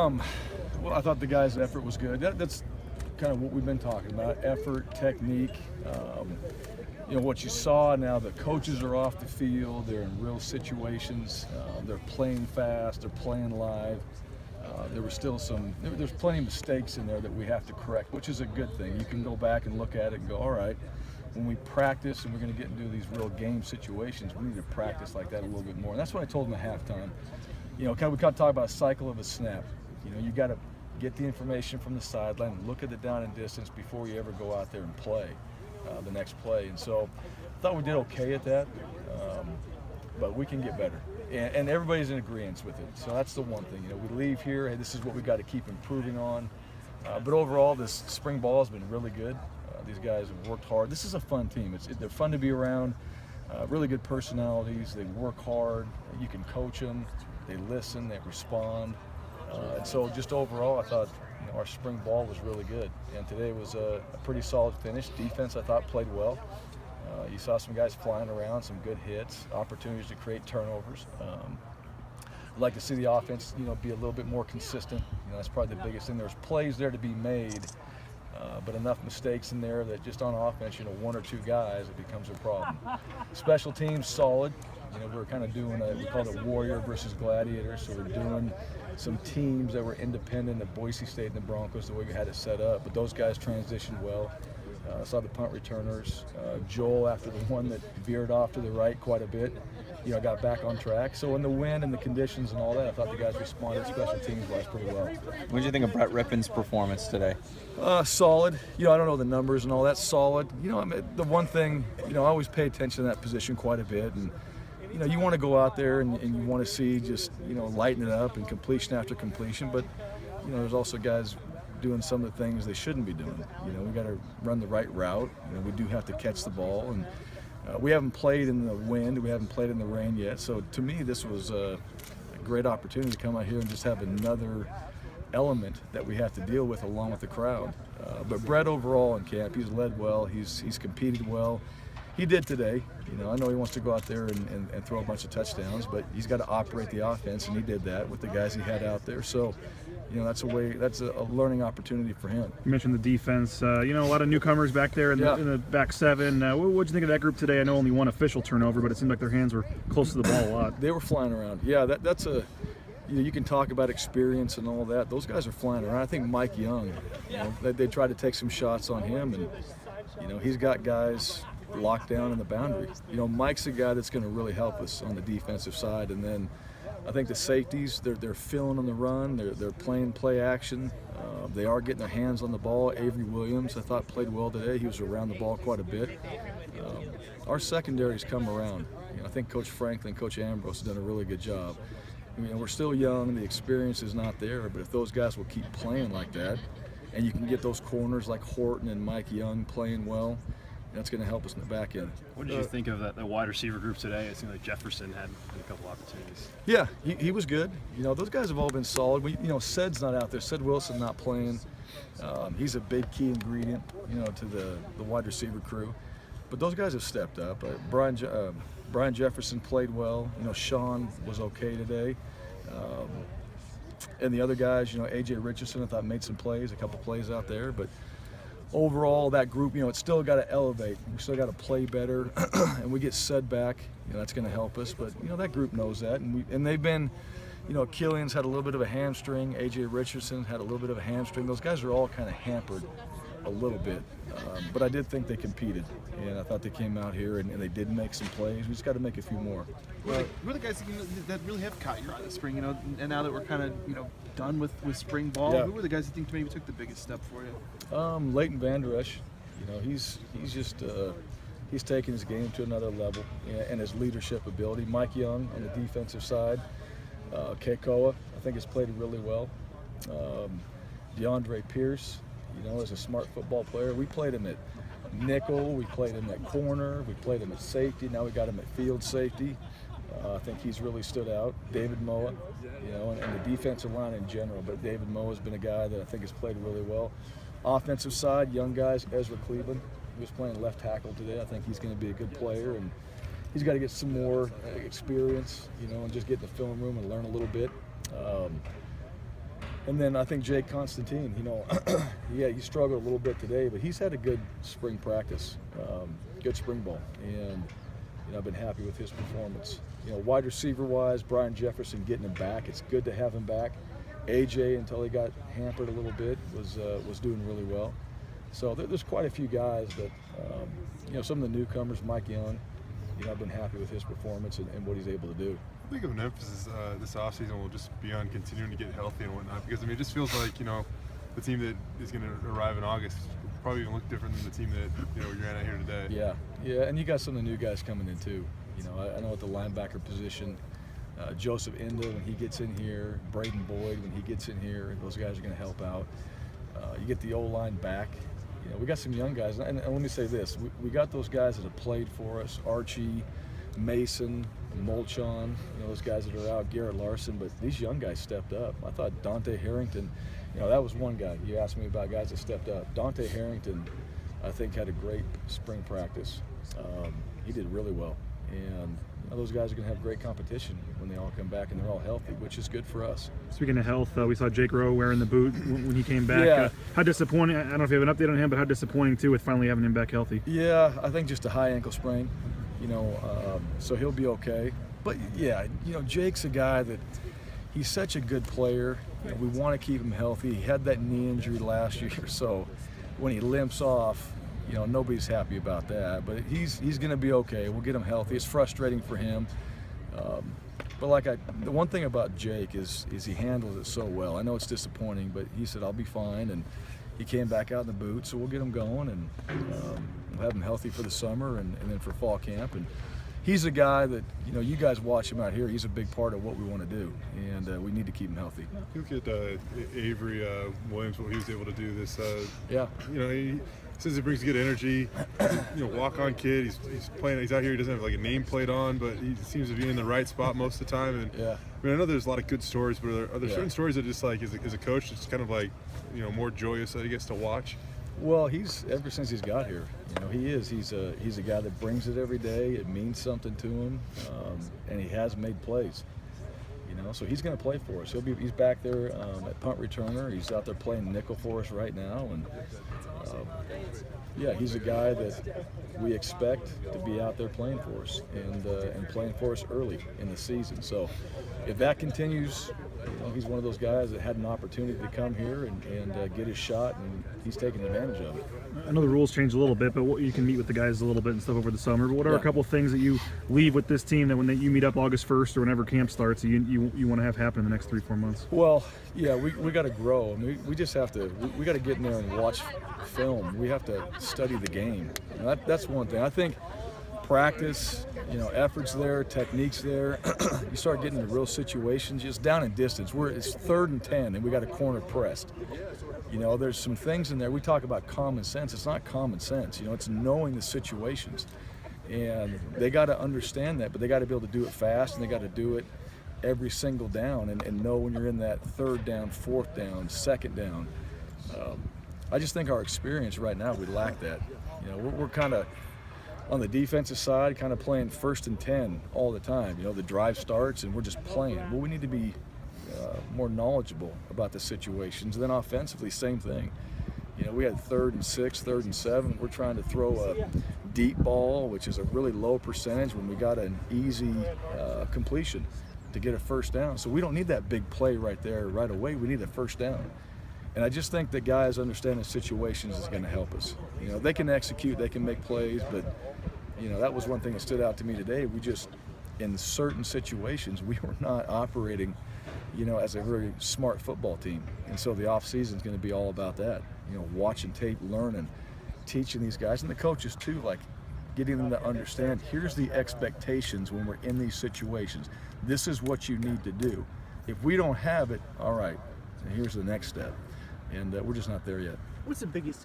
Well, I thought the guys' effort was good. That's kind of what we've been talking about: effort, technique. What you saw now. The coaches are off the field. They're in real situations. They're playing fast. They're playing live. There were still there's plenty of mistakes in there that we have to correct, which is a good thing. You can go back and look at it and go, all right, when we practice and we're going to get into these real game situations, we need to practice like that a little bit more. And that's what I told them at halftime. We kind of talk about a cycle of a snap. You got to get the information from the sideline, look at the down and distance before you ever go out there and play the next play. And so I thought we did okay at that, but we can get better. And everybody's in agreement with it. So that's the one thing. We leave here, hey, this is what we got to keep improving on. But overall, this spring ball has been really good. These guys have worked hard. This is a fun team. They're fun to be around. Really good personalities. They work hard. You can coach them. They listen. They respond. And so just overall, I thought our spring ball was really good. And today was a pretty solid finish. Defense, I thought, played well. You saw some guys flying around, some good hits, opportunities to create turnovers. I'd like to see the offense, be a little bit more consistent. That's probably the biggest thing. There's plays there to be made, but enough mistakes in there that just on offense, one or two guys, it becomes a problem. Special teams, solid. We're kind of doing we call it warrior versus gladiator. So we're doing some teams that were independent of Boise State and the Broncos the way we had it set up, but those guys transitioned well. Saw the punt returners. Joel, after the one that veered off to the right quite a bit, got back on track. So in the wind and the conditions and all that, I thought the guys responded special teams-wise pretty well. What did you think of Brett Rippon's performance today? Solid. I don't know the numbers and all that. Solid. The one thing, I always pay attention to that position quite a bit, and you want to go out there and you want to see just lighten it up and completion after completion, but there's also guys doing some of the things they shouldn't be doing. We got to run the right route. We do have to catch the ball, and we haven't played in the wind. We haven't played in the rain yet. So to me, this was a great opportunity to come out here and just have another element that we have to deal with along with the crowd. But Brett overall in camp, he's led well. He's competed well. He did today. I know he wants to go out there and throw a bunch of touchdowns, but he's got to operate the offense, and he did that with the guys he had out there. So, that's a learning opportunity for him. You mentioned the defense. A lot of newcomers back there in the back seven. What did you think of that group today? I know only one official turnover, but it seemed like their hands were close to the ball a lot. They were flying around. Yeah, that's you can talk about experience and all that. Those guys are flying around. I think Mike Young, they tried to take some shots on him, and he's got guys locked down in the boundary. Mike's a guy that's going to really help us on the defensive side, and then I think the safeties, they're filling on the run. They're playing play action. They are getting their hands on the ball. Avery Williams, I thought, played well today. He was around the ball quite a bit. Our secondaries come around. I think Coach Franklin, Coach Ambrose have done a really good job. We're still young. The experience is not there, but if those guys will keep playing like that, and you can get those corners like Horton and Mike Young playing well, that's going to help us in the back end. What did you think of the wide receiver group today? It seemed like Jefferson had a couple opportunities. Yeah, he was good. Those guys have all been solid. Sed's not out there. Sed Wilson not playing. He's a big key ingredient, to the wide receiver crew. But those guys have stepped up. Brian Jefferson played well. Sean was okay today. And the other guys, A.J. Richardson, I thought made some plays, a couple plays out there. But overall, that group, it's still got to elevate. We still got to play better, and we get Sed back. That's going to help us. But that group knows that, and they've been, Killian's had a little bit of a hamstring. A.J. Richardson had a little bit of a hamstring. Those guys are all kind of hampered a little bit, but I did think they competed, and I thought they came out here and they did make some plays. We just got to make a few more. Who are the guys that really have caught your eye this spring? And now that we're kind of done with spring ball, who were the guys you think maybe took the biggest step for you? Leighton Vander Esch, he's just he's taking his game to another level, and his leadership ability. Mike Young on the defensive side, Keikoa, I think has played really well. DeAndre Pierce, as a smart football player. We played him at nickel, we played him at corner, we played him at safety, now we got him at field safety. I think he's really stood out. David Moa, and the defensive line in general, but David Moa has been a guy that I think has played really well. Offensive side, young guys, Ezra Cleveland, he was playing left tackle today. I think he's going to be a good player, and he's got to get some more experience, and just get in the film room and learn a little bit. And then I think Jake Constantine, yeah, he struggled a little bit today, but he's had a good spring practice, good spring ball, and I've been happy with his performance. Wide receiver-wise, Brian Jefferson getting him back. It's good to have him back. AJ, until he got hampered a little bit, was doing really well. So there's quite a few guys that, some of the newcomers, Mike Young, I've been happy with his performance and what he's able to do. I think of an emphasis this offseason will just be on continuing to get healthy and whatnot, because it just feels like the team that is going to arrive in August will probably even look different than the team that you're at here today. Yeah, and you got some of the new guys coming in too. I know at the linebacker position, Joseph Enda when he gets in here, Braden Boyd when he gets in here, those guys are going to help out. You get the O-line back. We got some young guys, and let me say this: we got those guys that have played for us, Archie, Mason, Molchon, those guys that are out, Garrett Larson, but these young guys stepped up. I thought Dante Harrington, that was one guy. You asked me about guys that stepped up. Dante Harrington, I think, had a great spring practice. He did really well, and those guys are going to have great competition when they all come back and they're all healthy, which is good for us. Speaking of health, we saw Jake Rowe wearing the boot when he came back. Yeah. How disappointing, I don't know if you have an update on him, but how disappointing too with finally having him back healthy? Yeah, I think just a high ankle sprain, so he'll be okay. But yeah, Jake's a guy that he's such a good player. We want to keep him healthy. He had that knee injury last year, so when he limps off, nobody's happy about that. But he's going to be okay. We'll get him healthy. It's frustrating for him. But the one thing about Jake is he handles it so well. I know it's disappointing, but he said, I'll be fine. And he came back out in the boot, so we'll get him going, and we'll have him healthy for the summer and then for fall camp. And he's a guy that, you guys watch him out here. He's a big part of what we want to do, and we need to keep him healthy. Look at Avery Williams, what he was able to do this. Yeah. He says he brings good energy. Walk-on kid. He's playing. He's out here. He doesn't have a nameplate on, but he seems to be in the right spot most of the time. And yeah. I know there's a lot of good stories, but are there certain stories that just as a coach, it's kind of more joyous, I guess, to watch? Well, ever since he's got here, he's a guy that brings it every day. It means something to him, and he has made plays. So he's going to play for us. He's back there at punt returner. He's out there playing nickel for us right now, and he's a guy that we expect to be out there playing for us and playing for us early in the season. So if that continues, he's one of those guys that had an opportunity to come here and get his shot, and he's taking advantage of it. I know the rules changed a little bit, but you can meet with the guys a little bit and stuff over the summer. But what are a couple things that you leave with this team that when you meet up August 1st or whenever camp starts, you want to have happen in the next 3-4 months? Well, yeah, we got to grow. We just have to. We got to get in there and watch film. We have to study the game. That's one thing. I think practice, efforts there, techniques there. You start getting into real situations, just down in distance. It's 3rd and 10, and we got a corner pressed. There's some things in there. We talk about common sense. It's not common sense. It's knowing the situations, and they got to understand that. But they got to be able to do it fast, and they got to do it every single down, and know when you're in that 3rd down, 4th down, 2nd down. I just think our experience right now, we lack that. We're kind of on the defensive side, kind of playing 1st and 10 all the time. The drive starts and we're just playing. Well, we need to be more knowledgeable about the situations. And then offensively, same thing. We had 3rd and 6, 3rd and 7. We're trying to throw a deep ball, which is a really low percentage when we got an easy completion to get a 1st down. So we don't need that big play right there right away. We need a 1st down. And I just think that guys understanding situations is going to help us. They can execute, they can make plays, but that was one thing that stood out to me today. We just, in certain situations, we were not operating, as a very smart football team. And so the off season is going to be all about that. Watching tape, learning, teaching these guys and the coaches too, getting them to understand. Here's the expectations when we're in these situations. This is what you need to do. If we don't have it, all right, here's the next step. And we're just not there yet. What's the biggest